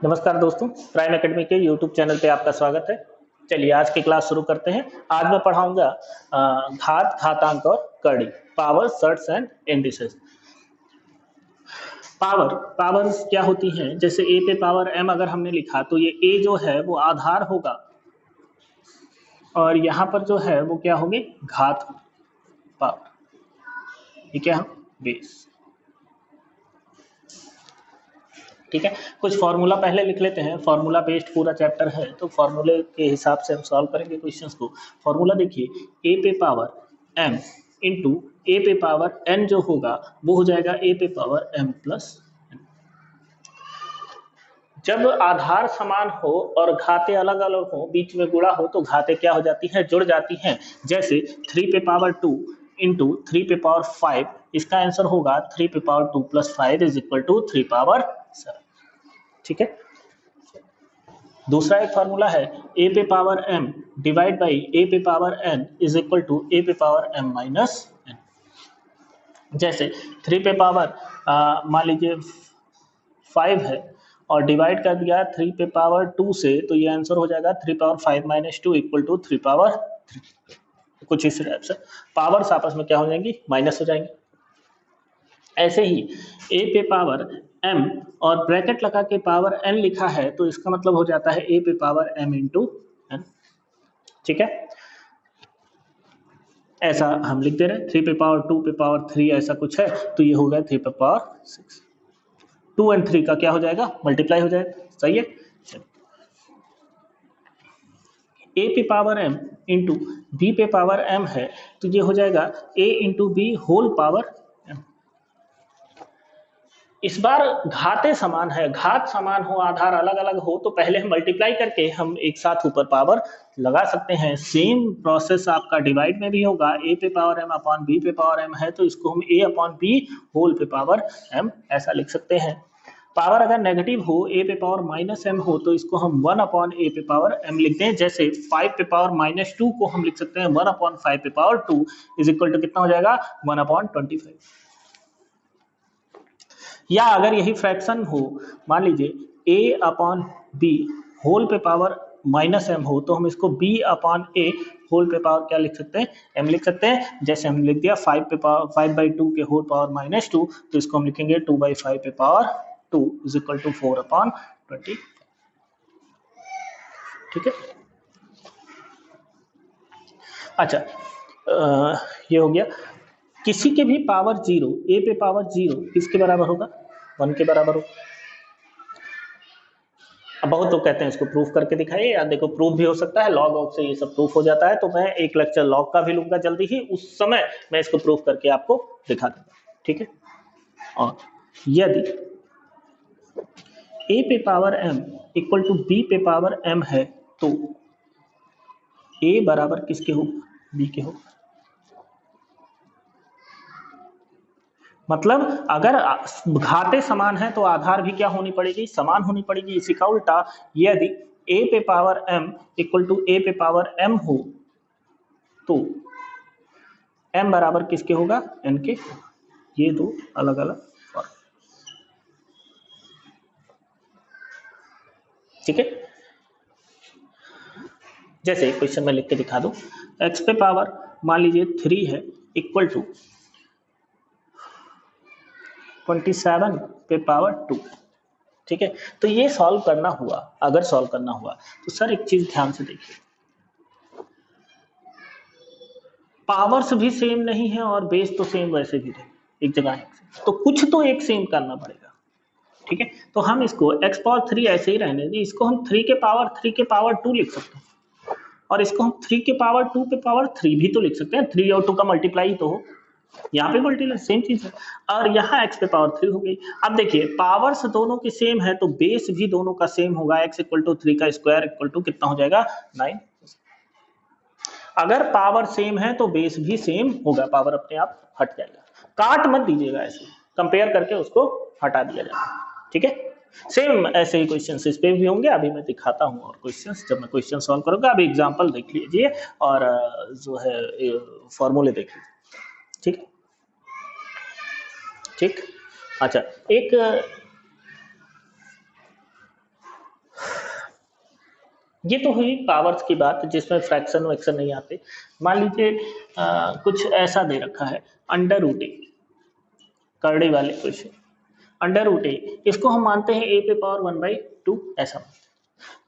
नमस्कार दोस्तों, prime academy के यूट्यूब चैनल पे आपका स्वागत है। चलिए आज की क्लास शुरू करते हैं। आज मैं पढ़ाऊंगा घात, घातांक और कड़ी, power, shirts and indices. Power क्या होती हैं? जैसे a पे पावर m अगर हमने लिखा तो ये a जो है वो आधार होगा और यहाँ पर जो है वो क्या होगी? घात पावर। ये क्या है? बेस। ठीक है, कुछ फॉर्मूला पहले लिख लेते हैं। फॉर्मूला बेस्ड पूरा चैप्टर है तो फॉर्मूले के हिसाब से हम सॉल्व करेंगे क्वेश्चंस को। फॉर्मूला देखिए, a पे पावर m इंटू a पे पावर n जो होगा वो हो जाएगा a पे पावर m प्लस n। जब आधार समान हो और घाते अलग अलग हो, बीच में गुणा हो, तो घाते क्या हो जाती हैं? जुड़ जाती हैं। जैसे 3 पे पावर 2 इंटू 3 पे पावर 5, इसका आंसर होगा 3 पे power 2 plus 5 is equal to 3 power 7। ठीक है, दूसरा एक फॉर्मूला है a पे power m divide by a पे power n is equal to a पे पावर m माइनस n। जैसे 3 पे पावर मान लीजिए 5 है और डिवाइड कर दिया 3 पे पावर 2 से, तो ये आंसर हो जाएगा 3 power 5 minus 2 equal to 3 power 3। कुछ इस टाइप से पावर्स आपस में क्या हो जाएंगी? माइनस हो जाएंगी। ऐसे ही a पे पावर m और ब्रैकेट लगा के पावर n लिखा है तो इसका मतलब हो जाता है a पे पावर m इंटू n। ठीक है, ऐसा हम लिख दे रहे हैं। 3 पे पावर 2 पे पावर 3 ऐसा कुछ है तो ये हो गया 3 पे पावर 6। 2 और 3 का क्या हो जाएगा? मल्टीप्लाई हो जाएगा। सही है। a पे पावर m इंटू b पे पावर m है तो ये हो जाएगा a into B whole power m। इस बार घाते समान है, घात समान हो, आधार अलग अलग हो तो पहले हम मल्टीप्लाई करके हम एक साथ ऊपर पावर लगा सकते हैं। सेम प्रोसेस आपका डिवाइड में भी होगा। a पे पावर m अपॉन b पे पावर m है तो इसको हम a अपॉन b होल पे पावर m ऐसा लिख सकते हैं। पावर अगर नेगेटिव हो, a पे पावर माइनस m हो, तो इसको हम 1 अपॉन a पे पावर m लिखते हैं। जैसे 5 पे पावर माइनस 2 को हम लिख सकते हैं 1 अपॉन 5 पे पावर 2 इज इक्वल टू कितना हो जाएगा? 1 अपॉन 25। या अगर यही फ्रैक्शन हो, मान लीजिए a अपॉन बी होल पे पावर माइनस m हो, तो हम इसको b अपॉन a होल पे पावर क्या लिख सकते हैं? m लिख सकते हैं। जैसे हम लिख दिया 5 पे पावर 5/2 के होल पावर माइनस 2, तो इसको हम लिखेंगे 2/5 पे power 2 is equal to 4 upon 20। ठीक है, अच्छा ये हो गया। किसी के भी पावर 0, a पे पावर 0 किसके बराबर होगा? 1 के बराबर होगा। अब बहुत लोग कहते हैं इसको प्रूफ करके दिखाइए। या देखो, प्रूफ भी हो सकता है, लॉग ऑफ से ये सब प्रूफ हो जाता है, तो मैं एक लेक्चर लॉग का भी लूंगा जल्दी ही, उस समय मैं इसको प्रूफ करके आपको दिखा दूंगा। ठीक है, और यदि a पे power m equal to b पे पावर m है तो a बराबर किसके होगा? b के होगा। मतलब अगर घाते समान है तो आधार भी क्या होनी पड़ेगी? समान होनी पड़ेगी। इसी का उल्टा, यदि a पे power m equal to a पे पावर m हो तो m बराबर किसके होगा? n के। ये दो अलग अलग फॉर्म। ठीक है, जैसे क्वेश्चन में लिख के दिखा दूं, x पे पावर मान लीजिए 3 है इक्वल टू 27 पे पावर 2। ठीक है, तो ये सॉल्व करना हुआ, अगर सॉल्व करना हुआ तो सर एक चीज ध्यान से देखिए, पावर्स भी सेम नहीं है और बेस तो सेम वैसे भी रहे, एक जगह है, तो कुछ तो एक सेम करना पड़ेगा। ठीक है, तो हम इसको x पावर 3 ऐसे ही रहने दें। इसको हम 3 के पावर 2 लिख सकते हैं और इसको हम 3 के पावर 2 पे पावर 3 भी तो लिख सकते हैं। 3 और 2 का मल्टीप्लाई तो हो, यहाँ पे मल्टीप्लाई सेम चीज है, और यहाँ x पे पावर 3 हो गई। अब देखिए, पावर्स दोनों की सेम है तो बेस भी दोनों का सेम होगा। x इक्वल टू 3 का स्क्वायर इक्वल टू कितना हो जाएगा? 9। अगर पावर सेम है तो बेस भी सेम होगा, पावर अपने आप हट जाएगा। काट मत दीजिएगा, ऐसे कंपेयर करके उसको हटा दिया जाएगा। ठीक है, सेम ऐसे ही क्वेश्चन इस पे भी होंगे। अभी मैं दिखाता हूँ और क्वेश्चंस, जब मैं क्वेश्चन सॉल्व करूंगा। अभी एग्जांपल देख लीजिए और जो है फॉर्मूले देख लीजिए। ठीक ठीक, अच्छा एक ये तो हुई पावर्स की बात जिसमें फ्रैक्शन वैक्शन नहीं आते। मान लीजिए कुछ ऐसा दे रखा है अंडर रूट ए, करड़ी वाले क्वेश्चन, अंडर रूट ए, इसको हम मानते हैं ए पे पावर 1/2 ऐसा।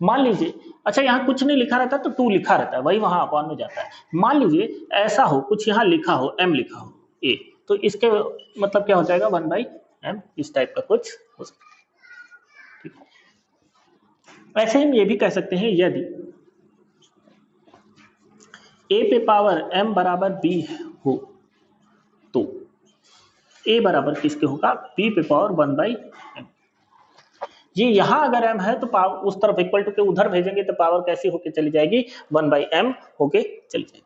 मान लीजिए अच्छा यहाँ कुछ नहीं लिखा रहता तो 2 लिखा रहता है, वही वहां अपॉन में जाता है। मान लीजिए ऐसा हो, कुछ यहाँ लिखा हो, m लिखा हो a, तो इसके मतलब क्या हो जाएगा 1/m, इस टाइप का कुछ हो सकता है। ठीक है, ऐसे हम ये भी कह सकते हैं यदि a पे पावर m बराबर b हो तो a बराबर किसके होगा, b पे पावर 1/m। ये यहाँ अगर m है तो पावर उस तरफ इक्वल टू के उधर भेजेंगे तो पावर कैसी होके चली जाएगी, 1/m होके चली जाएगी।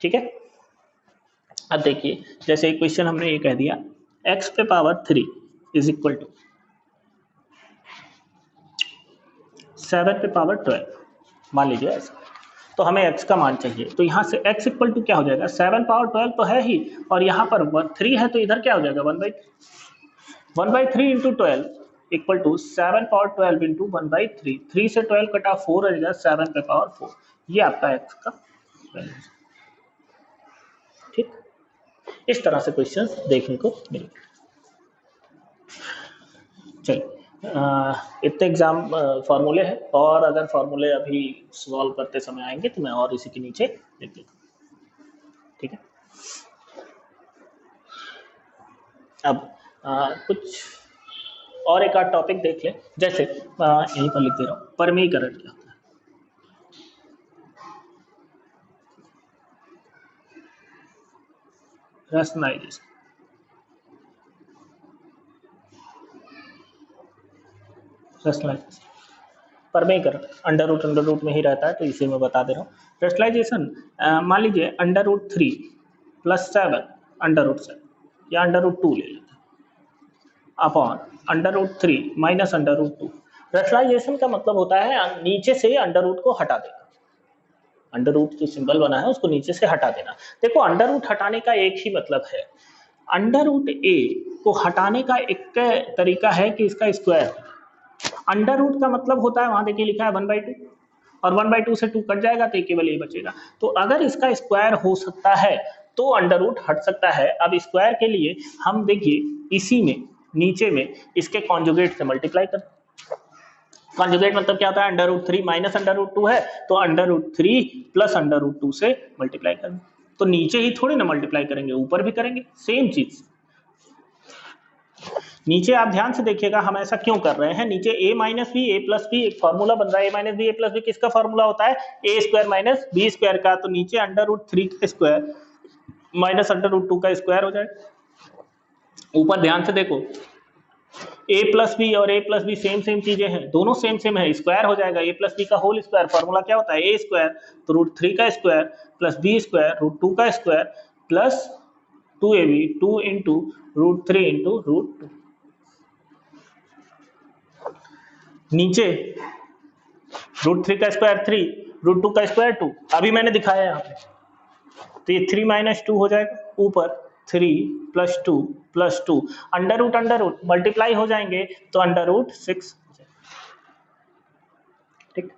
ठीक है, अब देखिए जैसे इक्वेशन हमने ये कह दिया x पे पावर 3 इज इक्वल टू 7 पे पावर 12, मान लीजिए ऐसा, तो हमें x का मान चाहिए। तो यहाँ से x इक्वल टू क्या हो जाएगा, 7 पावर 12 तो है ही, और यहाँ पर 3 है तो इधर क्या हो जाएगा 1/3 into 12 equal to 7 power 12 into 1/3, 3 से 12 कटा 4 रहेगा 7 पे पावर 4, ये आपका x का वैल्यू। ठीक, इस तरह से क्वेश्चंस देखने को मिलेंगे। चलिए इतने एग्जाम फॉर्मूले हैं, और अगर फॉर्मूले अभी सॉल्व करते समय आएंगे तो मैं और इसी के नीचे लिख देता हूँ। ठीक है, अब कुछ और एक आध टॉपिक देख लें, जैसे यहीं पर लिख दे रहा हूँ, परमीकरण क्या होता है। रैशनलाइजेशन, परमीकरण अंडर रूट में ही रहता है, तो इसे मैं बता दे रहा हूँ। रैशनलाइजेशन मान लीजिए under root 3 plus 7 under root 7 या अंडर रूट 2 ले लेते हैं upon under root 3 minus under root 2। Rationalisation का मतलब होता है नीचे से अंडर रूट को हटा देना, अंडर रूट जो सिंबल बना है उसको नीचे से हटा देना। देखो अंडर रूट हटाने का एक ही मतलब है, अंडर रूट ए को हटाने का एक तरीका है कि इसका स्क्वायर। अंडर रूट का मतलब होता है, वहां देखिए लिखा है 1/2, और 1/2 से 2 कट जाएगा तो केवल ये बचेगा। तो अगर इसका स्क्वायर हो सकता है तो अंडर रूट हट सकता है। अब स्क्वायर के लिए हम देखिए इसी में नीचे में इसके कॉन्जुगेट से मल्टीप्लाई कर, कॉन्जुगेट मतलब क्या होता है, under root 3 minus under root 2 है तो under root 3 plus under root 2 से मल्टीप्लाई करेंगे। तो नीचे ही थोड़ी ना मल्टीप्लाई करेंगे, ऊपर भी करेंगे, सेम चीज। नीचे आप ध्यान से देखिएगा हम ऐसा क्यों कर रहे हैं, नीचे a minus B A plus B एक फॉर्मूला बन रहा है, a minus B A plus B किसका फॉर्मूला होता है, A square minus B square का। तो नीचे अंडर रूट 3 का स्क्वायर माइनस अंडर रूट 2 का स्क्वायर हो जाएगा। ऊपर ध्यान से देखो a प्लस बी और a प्लस बी सेम चीजें हैं, दोनों सेम है, स्क्वायर हो जाएगा। a प्लस बी का होल स्क्वायर, फॉर्मूला क्या होता है a स्क्वायर, तो रूट 3 का square plus B square root 2 का square plus 2ab 2 into root 3 into root 2। नीचे रूट 3 का स्क्वायर 3, रूट 2 का स्क्वायर 2, अभी मैंने दिखाया यहाँ पे, तो ये 3 माइनस 2 हो जाएगा, ऊपर 3 plus 2 plus 2, under root multiply हो जाएंगे तो अंडर रूट 6। ठीक,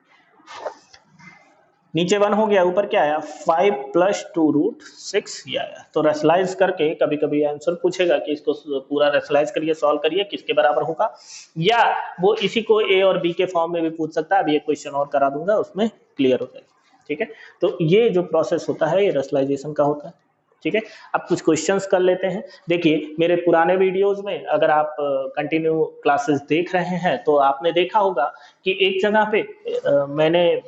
नीचे 1 हो गया, ऊपर क्या आया 5 प्लस 2 रूट 6 ये आया। तो रैशनलाइज करके कभी कभी आंसर पूछेगा कि इसको पूरा रैशनलाइज करिए, सॉल्व करिए, किसके बराबर होगा, या वो इसी को ए और बी के फॉर्म में भी पूछ सकता है। अभी एक क्वेश्चन और करा दूंगा, उसमें क्लियर हो जाएगा। ठीक है, तो ये जो प्रोसेस होता है ये रैशनलाइजेशन का होता है। ठीक है, अब कुछ क्वेश्चंस कर लेते हैं। देखिए मेरे पुराने वीडियोस में अगर आप कंटिन्यू क्लासेस देख रहे हैं तो आपने देखा होगा कि एक जगह पे मैंने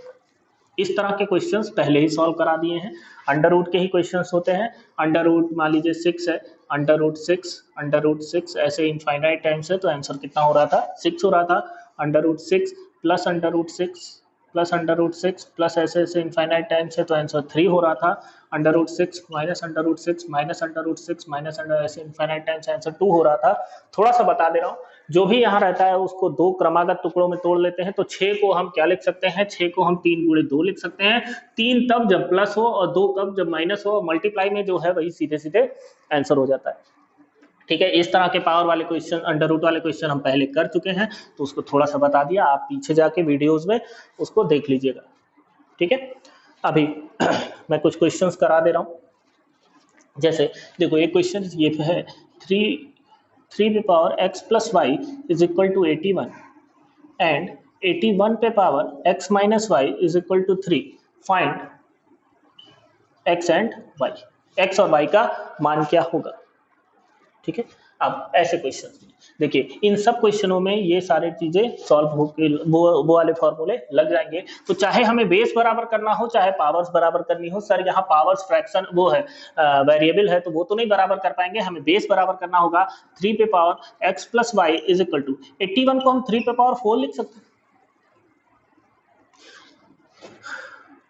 इस तरह के क्वेश्चंस पहले ही सॉल्व करा दिए हैं। अंडर रूट के ही क्वेश्चंस होते हैं, अंडर रूट मान लीजिए 6 है, अंडर रूट 6 ऐसे इनफाइनाइट टाइम्स है, तो आंसर कितना हो रहा था 6 हो रहा था। Under root 6 plus under root 6 plus under root 6 plus ऐसे ऐसे इनफाइनाइट टाइम्स है, तो आंसर 3 हो रहा था। Under root 6 minus under root 6 minus under root 6 minus under ऐसे इनफाइनाइट टाइम्स, आंसर 2 हो रहा था। थोड़ा सा बता दे रहा हूँ, जो भी यहाँ रहता है उसको 2 क्रमागत टुकड़ों में तोड़ लेते हैं, तो 6 को हम क्या लिख सकते हैं, 6 को हम 3 गुणे 2 लिख सकते हैं। 3 तब जब प्लस हो और 2 कब जब माइनस हो, मल्टीप्लाई में जो है वही सीधे सीधे आंसर हो जाता है। ठीक है, इस तरह के पावर वाले क्वेश्चन, अंडर रूट वाले क्वेश्चन हम पहले कर चुके हैं, तो उसको थोड़ा सा बता दिया, आप पीछे जाके वीडियोस में उसको देख लीजिएगा। ठीक है, अभी मैं कुछ क्वेश्चंस करा दे रहा हूँ। जैसे देखो एक क्वेश्चन ये है, 3 पे power x plus Y is equal to 81 and 81 पे power x minus Y is equal to 3, find x and y, x और y का मान क्या होगा। ठीक है, अब ऐसे क्वेश्चन देखिए, इन सब क्वेश्चनों में ये सारी चीजें सॉल्व हो के वो वाले फॉर्मूले लग जाएंगे। तो चाहे हमें बेस बराबर करना हो, चाहे पावर्स बराबर करनी हो, सर यहाँ पावर्स फ्रैक्शन वो है वेरिएबल है, तो वो तो नहीं बराबर कर पाएंगे, हमें बेस बराबर करना होगा। 3 पे power x plus Y is equal to 81 को हम 3 पे पावर 4 लिख सकते हैं,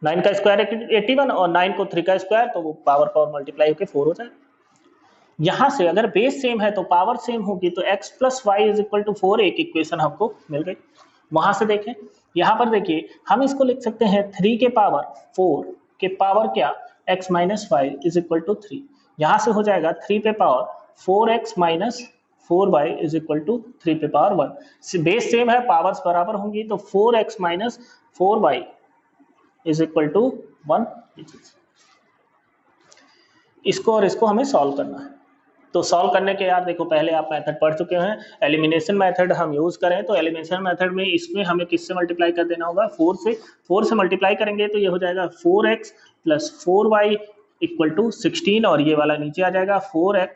9 का स्क्वायर 81 और 9 को 3 का स्क्वायर, तो वो पावर मल्टीप्लाई होकर 4 हो जाए। यहां से अगर बेस सेम है तो पावर सेम होगी, तो x plus Y is equal to 4 एक इक्वेशन हमको मिल गई। वहां से देखें, यहां पर देखिए हम इसको लिख सकते हैं 3 के पावर 4 के पावर क्या x minus Y is equal to 3। यहां से हो जाएगा 3 पे power 4x minus 4y is equal to 3 पे पावर 1। बेस सेम है, पावर्स बराबर होंगी, तो 4x minus 4y is equal to 1। इसको और इसको हमें सॉल्व करना है। तो सॉल्व करने के यार देखो, पहले आप मेथड पढ़ चुके हैं, एलिमिनेशन मेथड हम यूज करें, तो एलिमिनेशन मेथड में इसमें हमें किससे मल्टीप्लाई कर देना होगा, 4 से मल्टीप्लाई करेंगे, तो ये हो जाएगा 4x plus 4y equal to 16, और ये वाला नीचे आ जाएगा 4x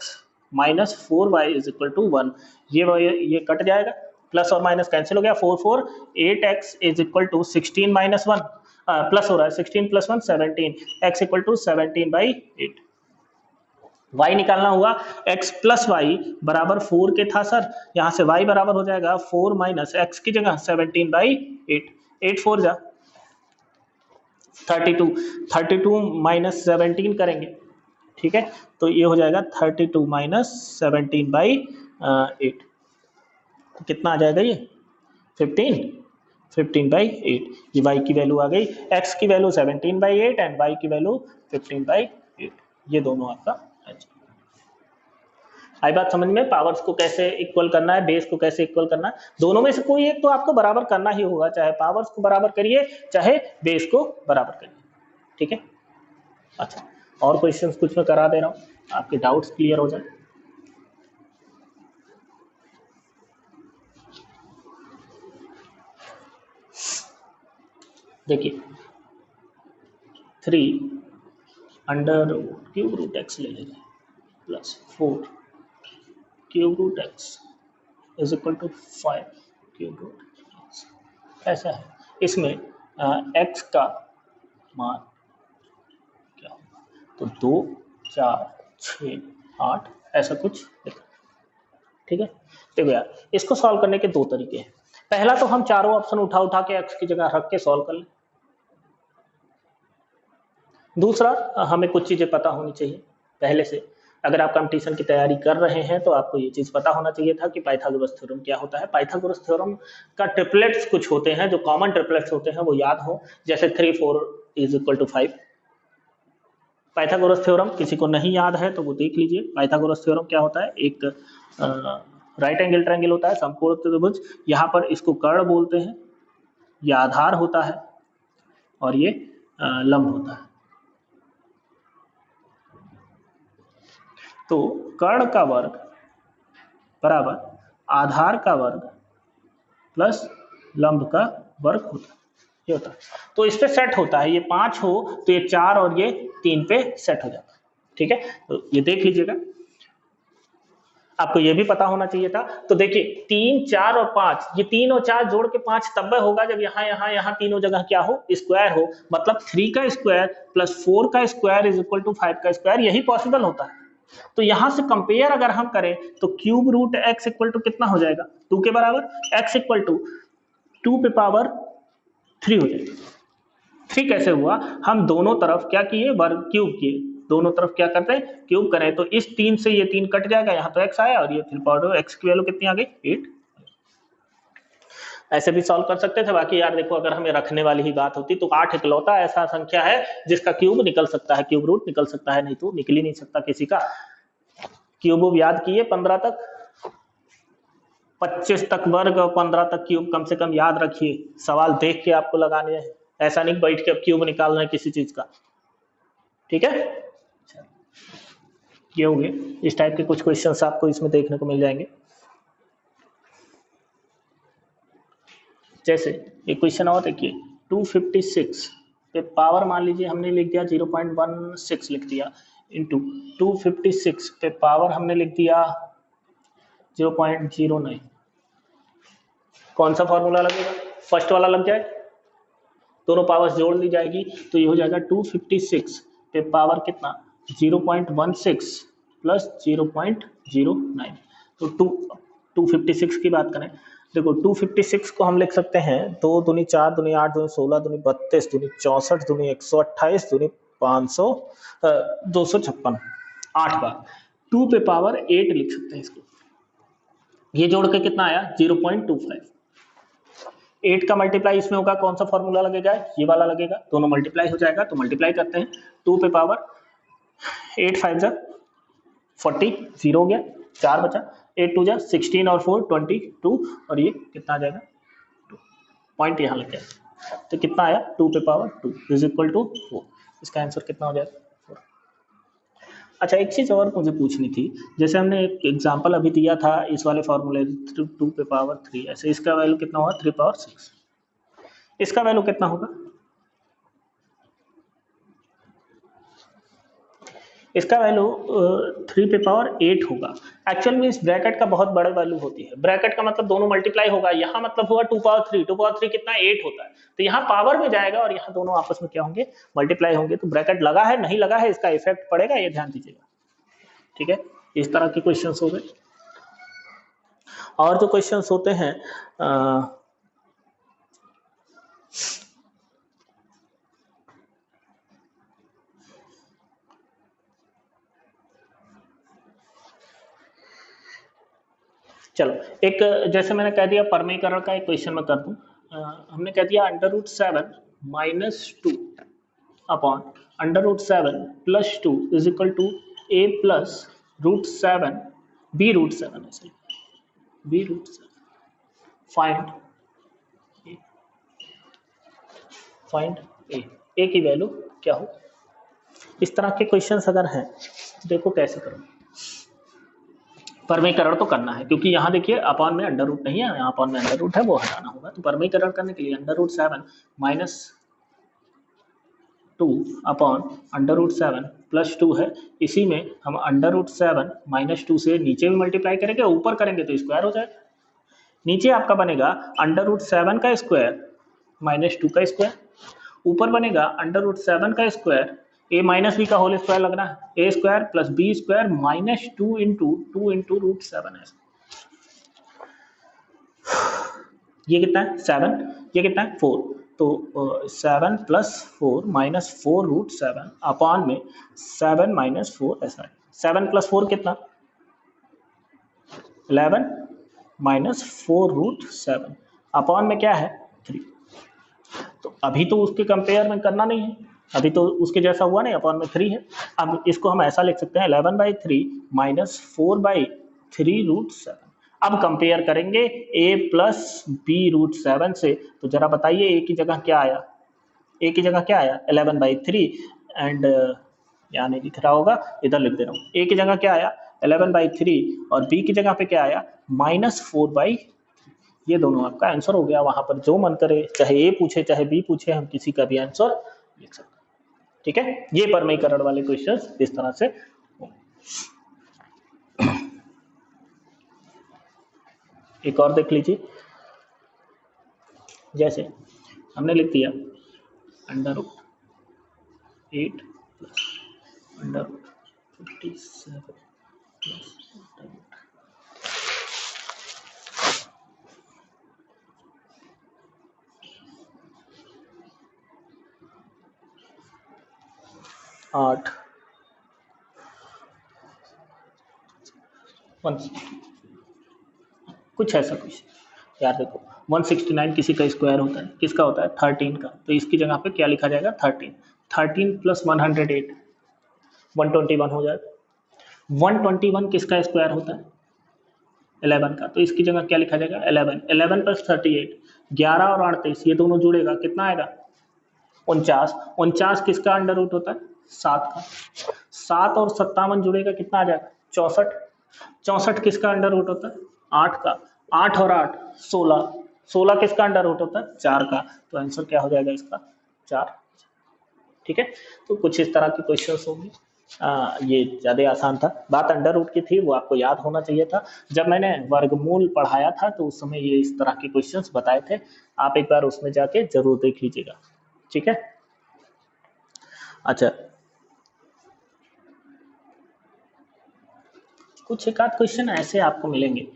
minus 4y is equal to 1। ये कट जाएगा, प्लस और माइनस कैंसिल हो गया, 4 8x is equal to 16 minus 1, plus हो रहा है 16 plus 1 17, x equal to 17/8। y निकालना हुआ, x प्लस वाई बराबर 4 के था सर, यहाँ से y बराबर हो जाएगा 4 माइनस x की जगह 17/8, 8 4 जा 32 माइनस 17 करेंगे। ठीक है, तो ये हो जाएगा 32 माइनस 17/8, कितना आ जाएगा ये 15/8। ये y की वैल्यू आ गई, x की वैल्यू 17/8 एंड y की वैल्यू 15/8, ये दोनों आपका। आई बात समझ में, पावर्स को कैसे इक्वल करना है, बेस को कैसे इक्वल करना है, दोनों में से कोई एक तो आपको बराबर करना ही होगा, चाहे पावर्स को बराबर करिए चाहे बेस को बराबर करिए। ठीक है, अच्छा और क्वेश्चंस कुछ मैं करा दे रहा हूँ, आपके डाउट्स क्लियर हो जाए। देखिए 3 अंडर क्यूब रूट एक्स ले लेंगे plus 4 cube root X is equal to 5 cube root X, ऐसा है। इसमें एक्स का मान क्या होगा, तो 2 4 6 8 ऐसा कुछ लिखा। ठीक है, देखो यार इसको सॉल्व करने के दो तरीके हैं। पहला तो हम चारों ऑप्शन उठा के एक्स की जगह रख के सॉल्व कर लें। दूसरा, हमें कुछ चीजें पता होनी चाहिए पहले से। अगर आप कंपटीशन की तैयारी कर रहे हैं तो आपको ये चीज पता होना चाहिए था कि पाइथागोरस थ्योरम क्या होता है। पाइथागोरस थ्योरम का ट्रिपलेट्स कुछ होते हैं, जो कॉमन ट्रिपलेट्स होते हैं वो याद हो, जैसे 3 4 is equal to 5। Pythagoras theorem किसी को नहीं याद है तो वो देख लीजिए। पाइथागोरस थ्योरम क्या होता है, एक राइट एंगल ट्रायंगल होता है, समकोण त्रिभुज, यहाँ पर इसको कर्ण बोलते हैं, ये आधार होता है और ये लंब होता है। तो कर्ण का वर्ग बराबर आधार का वर्ग प्लस लंब का वर्ग होता है, ये होता है। तो इस पे सेट होता है, ये 5 हो तो ये 4 और ये 3 पे सेट हो जाता है। ठीक है, तो ये देख लीजिएगा, आपको ये भी पता होना चाहिए था। तो देखिए 3 4 और 5, ये 3 और 4 जोड़ के 5 तब होगा जब यहाँ तीनों जगह क्या हो, स्क्वायर हो, मतलब 3 का स्क्वायर प्लस 4 का स्क्वायर इज इक्वल टू 5 का स्क्वायर, यही पॉसिबल होता है। तो यहां से कंपेयर अगर हम करें तो cube root X equal to कितना हो जाएगा, 2 के बराबर, एक्स इक्वल टू 2 पे पावर 3 हो जाएगा। 3 कैसे हुआ, हम दोनों तरफ क्या किए, वर्ग क्यूब किए, दोनों तरफ क्या करते हैं क्यूब करें, तो इस 3 से ये 3 कट जाएगा, यहाँ तो एक्स आया और ये 3 पावर एक्स की वैल्यू कितनी आ गई 8। ऐसे भी सॉल्व कर सकते थे। बाकी यार देखो, अगर हमें रखने वाली ही बात होती तो 8 इकलौता ऐसा संख्या है जिसका क्यूब निकल सकता है, क्यूब रूट निकल सकता है, नहीं तो निकल ही नहीं सकता किसी का। क्यूब याद किए 15 तक, 25 तक वर्ग और 15 तक क्यूब कम से कम याद रखिए। सवाल देख के आपको लगाने हैं, ऐसा नहीं बैठ के अब क्यूब निकालना है किसी चीज का। ठीक है, ये हो गए। इस टाइप के कुछ क्वेश्चंस आपको इसमें देखने को मिल जाएंगे। जैसे एक क्वेश्चन और देखिए, 256 पे पावर मान लीजिए हमने लिख दिया 0.16 लिख दिया, इंटू 256 पे पावर हमने लिख दिया 0.09। कौन सा फॉर्मूला लगेगा? फर्स्ट वाला लग जाए, दोनों पावर्स जोड़ ली जाएगी तो ये हो जाएगा 256 पे पावर कितना 0.16 प्लस 0.09। तो 256 की बात करें, देखो 256 को हम लिख सकते हैं 2 दूनी 4 दूनी 8 दूनी 16 दूनी 32 दूनी 64 दूनी 128 दूनी 500 256 8 बार। 2 पे पावर 8 लिख सकते हैं इसको। ये जोड़ के कितना आया 0.25। 8 का मल्टीप्लाई इसमें होगा, कौन सा फॉर्मूला लगेगा? ये वाला लगेगा। दोनों मल्टीप्लाई हो जाएगा तो मल्टीप्लाई करते हैं। 2 पे पावर 8 5 जा 40, 0 हो गया, 4 बचा, 8 2 जा 16 और 4 22 और ये कितना आ जाएगा 2। पॉइंट यहाँ लग जाएगा तो कितना आया 2 पे पावर 2 इज इक्वल टू 4। इसका आंसर कितना हो जाएगा 4। अच्छा, एक चीज और मुझे पूछनी थी, जैसे हमने एक एग्जांपल अभी दिया था इस वाले फॉर्मूले 2 पे पावर 3, ऐसे इसका वैल्यू कितना होगा 3 पावर 6। इसका वैल्यू कितना होगा? इसका वैल्यू 3 पे पावर 8 होगा। एक्चुअल में इस ब्रैकेट का बहुत बड़ा वैल्यू होती है। ब्रैकेट का मतलब दोनों मल्टीप्लाई होगा, यहाँ मतलब होगा 2 पावर 3। 2 पावर 3 कितना 8 होता है, तो यहाँ पावर में जाएगा और यहाँ दोनों आपस में क्या होंगे मल्टीप्लाई होंगे। तो ब्रैकेट लगा है नहीं लगा है इसका इफेक्ट पड़ेगा, ये ध्यान दीजिएगा। ठीक है, इस तरह के क्वेश्चन हो गए। और जो क्वेश्चन होते हैं चलो, एक जैसे मैंने कह दिया परमीकरण का एक क्वेश्चन मैं कर दूं। हमने कह दिया √7 - 2 upon √7 + 2 is equal to a plus √7 b√7 ऐसे b√7 फाइंड a की वैल्यू क्या हो। इस तरह के क्वेश्चंस अगर हैं देखो कैसे करो। परमीकरण तो करना है क्योंकि यहाँ देखिए अपॉन में अंडर रूट नहीं है, यहाँ अपॉन में अंडर रूट है, वो हटाना होगा। तो परमीकरण करने के लिए √7 - 2 अपॉन √7 + 2 है। इसी में हम √7 - 2 से नीचे भी मल्टीप्लाई करेंगे, ऊपर करेंगे तो स्क्वायर हो जाएगा। नीचे आपका बनेगा √7 का स्क्वायर - 2 का स्क्वायर, ऊपर बनेगा √7 का स्क्वायर a माइनस बी का होल स्क्वायर लगना है, a square plus B square -2 into √7 है। ये कितना है 7, ये कितना है 4, तो 7 + 4 - 4 √7 अपॉन में 7 - 4 ऐसा है। 7 + 4 कितना 11 - 4 √7 अपॉन में क्या है 3। तो अभी तो उसके कंपेयर में करना नहीं है, अभी तो उसके जैसा हुआ नहीं, अपॉन में 3 है। अब इसको हम ऐसा लिख सकते हैं 11/3 - 4/3 √7। अब कंपेयर करेंगे a + b√7 से, तो जरा बताइए a की जगह क्या आया? a की जगह क्या आया 11/3 एंड यहाँ नहीं लिख रहा होगा, इधर लिख दे रहा हूँ। a की जगह क्या आया 11/3 और b की जगह पे क्या आया -4/3। ये दोनों आपका आंसर हो गया। वहां पर जो मन करे, चाहे ए पूछे चाहे बी पूछे, हम किसी का भी आंसर लिख सकते हैं। ठीक है, ये परमीकरण वाले क्वेश्चंस इस तरह से। एक और देख लीजिए, जैसे हमने लिख दिया √8 + √57 8 कुछ ऐसा कुछ यार देखो 169 किसी का स्क्वायर होता है, किसका होता है 13 का, तो इसकी जगह पे क्या लिखा जाएगा 13 + 108 121 हो जाएगा। 121 किसका स्क्वायर होता है? 11 का। तो इसकी जगह क्या लिखा जाएगा? 11, 11 प्लस 38, 11 और 38 ये दोनों जुड़ेगा, कितना आएगा? 49। 49 किसका अंडर रूट होता है? 7 का। 7 और 57 जुड़ेगा, कितना आ जाएगा? 64। 64 किसका अंडर रूट होता है? 8 का। 8 और 8 16। 16 किसका अंडर रूट होता है? 4 का। तो आंसर क्या हो जाएगा इसका? 4। ठीक है, तो कुछ इस तरह की क्वेश्चंस होंगे। ये ज़्यादा आसान था, बात अंडर रूट की थी, वो आपको याद होना चाहिए था। जब मैंने वर्गमूल पढ़ाया था तो उस समय ये इस तरह के क्वेश्चंस बताए थे, आप एक बार उसमें जाके जरूर देख लीजिएगा। ठीक है, अच्छा कुछ एक आध क्वेश्चन ऐसे आपको मिलेंगे।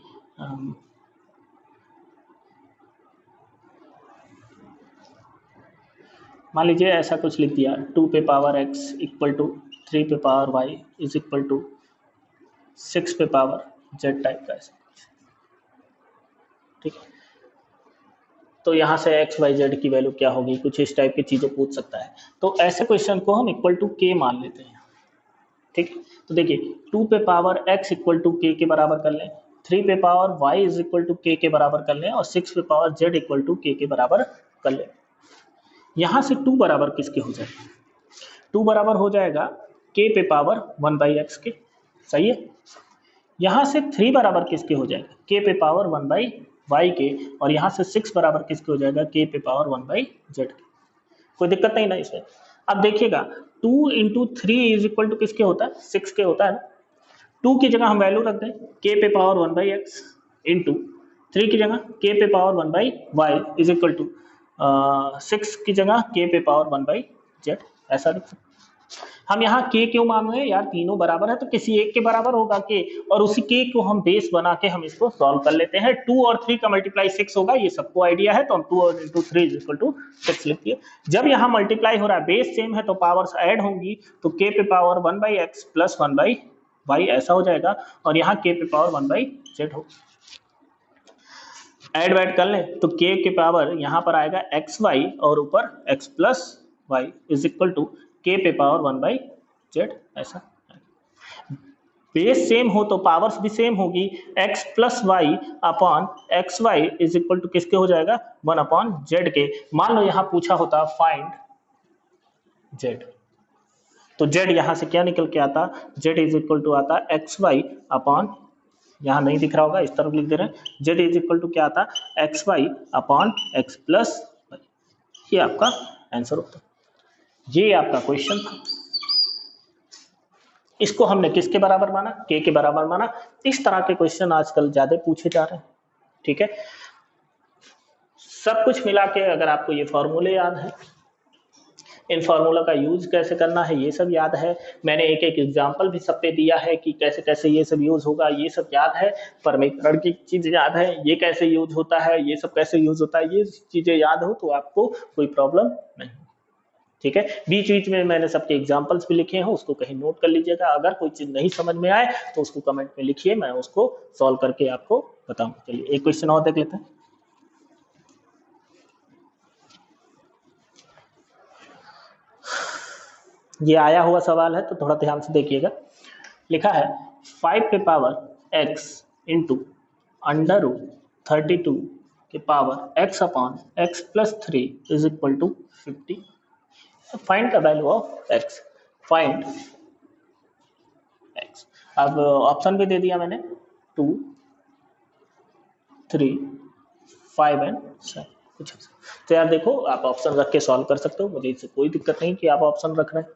मान लीजिए ऐसा कुछ लिख दिया, 2 पे पावर x इक्वल टू 3 पे power y is equal to 6 पे पावर z टाइप का ऐसा। ठीक है, तो यहाँ से एक्स वाई जेड की वैल्यू क्या होगी, कुछ इस टाइप की चीज़ें पूछ सकता है। तो ऐसे क्वेश्चन को हम इक्वल टू के मान लेते हैं। ठीक, तो देखिए 2 पे पावर x इक्वल टू के बराबर कर लें, 3 पे power y is equal to के बराबर कर लें, और 6 पे पावर z इक्वल टू के बराबर कर लें। यहाँ से 2 बराबर किसके हो जाएगा? 2 बराबर हो जाएगा k पे पावर 1/x के। सही है। यहाँ से 3 बराबर किसके हो जाएगा? k पे पावर 1/y के। और यहाँ से 6 बराबर किसके हो जाएगा? k पे पावर 1/z के। कोई दिक्कत नहीं ना इसमें। अब देखिएगा 2 इंटू 3 इज इक्वल टू किसके होता है? 6 के होता है ना। 2 की जगह हम वैल्यू रख दें k पे पावर 1/x इंटू 3 की जगह k पे power 1/y is equal to 6 की जगह k पे पावर 1/z, ऐसा लिख सकते। हम यहाँ k क्यों मान रहे हैं यार? तीनों बराबर है तो किसी एक के बराबर होगा k, और उसी k को हम बेस बना के हम इसको सॉल्व कर लेते हैं। 2 और 3 का मल्टीप्लाई 6 होगा, ये सबको आइडिया है, तो हम 2 और इंटू 3 इज इक्वल टू 6 लिख दिए। जब यहाँ मल्टीप्लाई हो रहा है, बेस सेम है तो पावर्स ऐड होंगी, तो k पे पावर 1/x प्लस 1/y ऐसा हो जाएगा, और यहाँ k पे पावर 1/z हो। ऐड वैड कर लें तो k के पावर यहाँ पर आएगा xy और ऊपर x plus Y is equal to k पे पावर 1/z ऐसा। बेस सेम हो तो पावर्स भी सेम होगी, x plus Y upon X Y is equal to किसके हो जाएगा? 1/z के। मान लो यहाँ पूछा होता फाइंड z, तो z यहाँ से क्या निकल के आता? z इज इक्वल टू आता एक्स वाई अपॉन, यहाँ नहीं दिख रहा होगा इस तरफ लिख दे रहे हैं, z इज इक्वल टू क्या आता? X Y upon X plus Y. ये आपका आंसर होता है। ये आपका क्वेश्चन था। इसको हमने किसके बराबर माना? के बराबर माना। इस तरह के क्वेश्चन आजकल ज्यादा पूछे जा रहे हैं। ठीक है, सब कुछ मिला के अगर आपको ये फॉर्मूले याद है, इन फार्मूला का यूज कैसे करना है ये सब याद है, मैंने एक एक एग्जांपल भी सब पे दिया है कि कैसे कैसे ये सब यूज होगा, ये सब याद है। परमीकरण की चीज याद है, ये कैसे यूज होता है, ये सब कैसे यूज होता है, ये चीजें याद हो तो आपको कोई प्रॉब्लम नहीं। ठीक है, बीच बीच में मैंने सबके एग्जांपल्स भी लिखे हैं, उसको कहीं नोट कर लीजिएगा। अगर कोई चीज नहीं समझ में आए तो उसको कमेंट में लिखिए, मैं उसको सॉल्व करके आपको बताऊंगा। चलिए एक क्वेश्चन और देख लेते हैं। ये आया हुआ सवाल है तो थोड़ा ध्यान से देखिएगा। लिखा है 5 पे power x into under root 32 के power x upon x plus 3 is equal to 50। Find the value of x। Find x। अब ऑप्शन भी दे दिया मैंने, 2, 3, 5 एंड 7। कुछ तो यार देखो, आप ऑप्शन रख के सॉल्व कर सकते हो, मुझे इससे कोई दिक्कत नहीं कि आप ऑप्शन रख रहे हैं।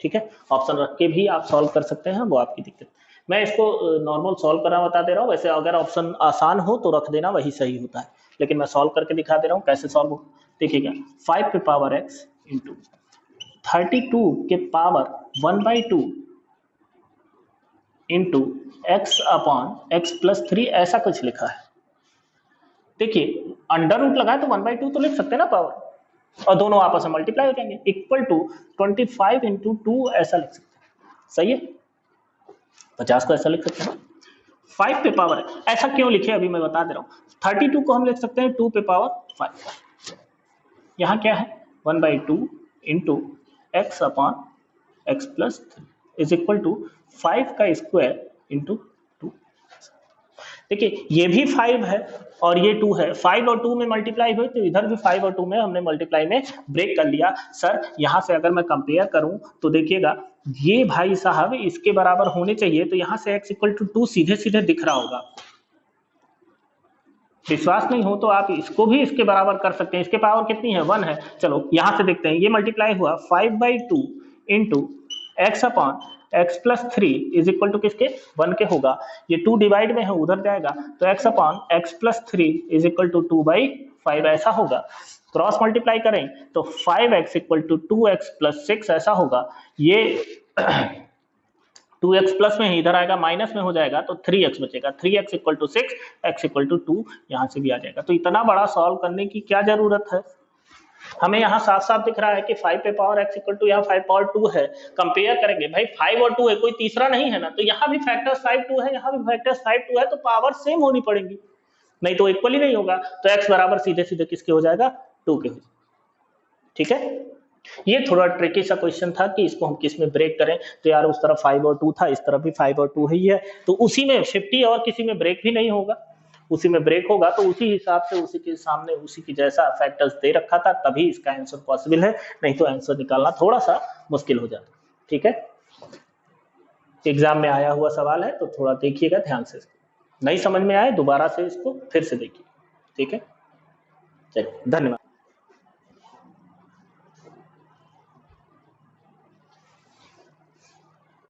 ठीक है, ऑप्शन रख के भी आप सॉल्व कर सकते हैं, वो आपकी दिक्कत। मैं इसको नॉर्मल सॉल्व करना बता दे रहा हूँ। वैसे अगर ऑप्शन आसान हो तो रख देना, वही सही होता है, लेकिन मैं सॉल्व करके दिखा दे रहा हूँ कैसे सॉल्व हो। देखिएगा 5 पे पावर x इंटू 32 के power 1/2 into X upon X plus 3 ऐसा कुछ लिखा है। देखिए अंडर रूट लगाए तो 1/2 तो लिख सकते हैं ना पावर, और दोनों आपस में मल्टीप्लाई हो जाएंगे, इक्वल टू 25 इंटू 2 ऐसा लिख सकते हैं। सही है, 50 को ऐसा लिख सकते हैं। 5 पे पावर ऐसा क्यों लिखे अभी मैं बता दे रहा हूँ। 32 को हम लिख सकते हैं 2 पे पावर 5। यहाँ क्या है 1/2 into X upon X plus 3 is equal to 5 का स्क्वायर इंटू 2। देखिए ये भी 5 है और ये 2 है, 5 और 2 में मल्टीप्लाई हुए तो इधर भी 5 और 2 में हमने मल्टीप्लाई में ब्रेक कर लिया। सर यहाँ से अगर मैं कंपेयर करूं तो देखिएगा ये भाई साहब इसके बराबर होने चाहिए, तो यहाँ से x इक्वल टू 2 सीधे सीधे दिख रहा होगा। विश्वास नहीं हो तो आप इसको भी इसके बराबर कर सकते हैं, इसके पावर कितनी है 1 है। चलो यहाँ से देखते हैं, ये मल्टीप्लाई हुआ 5/2 into X upon X plus 3 is equal to किसके 1 के होगा। ये 2 डिवाइड में है उधर जाएगा तो X upon X plus 3 is equal to 2/5 ऐसा होगा। क्रॉस मल्टीप्लाई करें तो 5x equal to 2x plus 6 ऐसा होगा। ये 2x प्लस में ही इधर आएगा माइनस में हो जाएगा तो 3x बचेगा, 3x equal to 6, x equal to 2 यहाँ से भी आ जाएगा। तो इतना बड़ा सॉल्व करने की क्या जरूरत है, हमें यहाँ साफ साफ दिख रहा है कि 5 पे पावर x इक्वल टू यहाँ 5 पावर 2 है। कंपेयर करेंगे भाई 5 और 2 है, कोई तीसरा नहीं है ना, तो यहाँ भी फैक्टर्स 5 2 है, यहाँ भी फैक्टर्स 5 2 है, तो पावर सेम होनी पड़ेगी, नहीं तो इक्वल ही नहीं होगा। तो x बराबर सीधे सीधे किसके हो जाएगा 2 के हो जाएगा। ठीक है, ये थोड़ा ट्रिकी सा क्वेश्चन था कि इसको हम किस में ब्रेक करें। तो यार उस तरफ 5 और 2 था, इस तरफ भी 5 और 2 ही है, तो उसी में 50 और किसी में ब्रेक भी नहीं होगा, उसी में ब्रेक होगा तो उसी हिसाब से उसी के सामने उसी की जैसा फैक्टर्स दे रखा था तभी इसका आंसर पॉसिबल है, नहीं तो आंसर निकालना थोड़ा सा मुश्किल हो जाता। ठीक है, एग्जाम में आया हुआ सवाल है तो थोड़ा देखिएगा ध्यान से, नहीं समझ में आए दोबारा से इसको फिर से देखिए। ठीक है, चलिए धन्यवाद।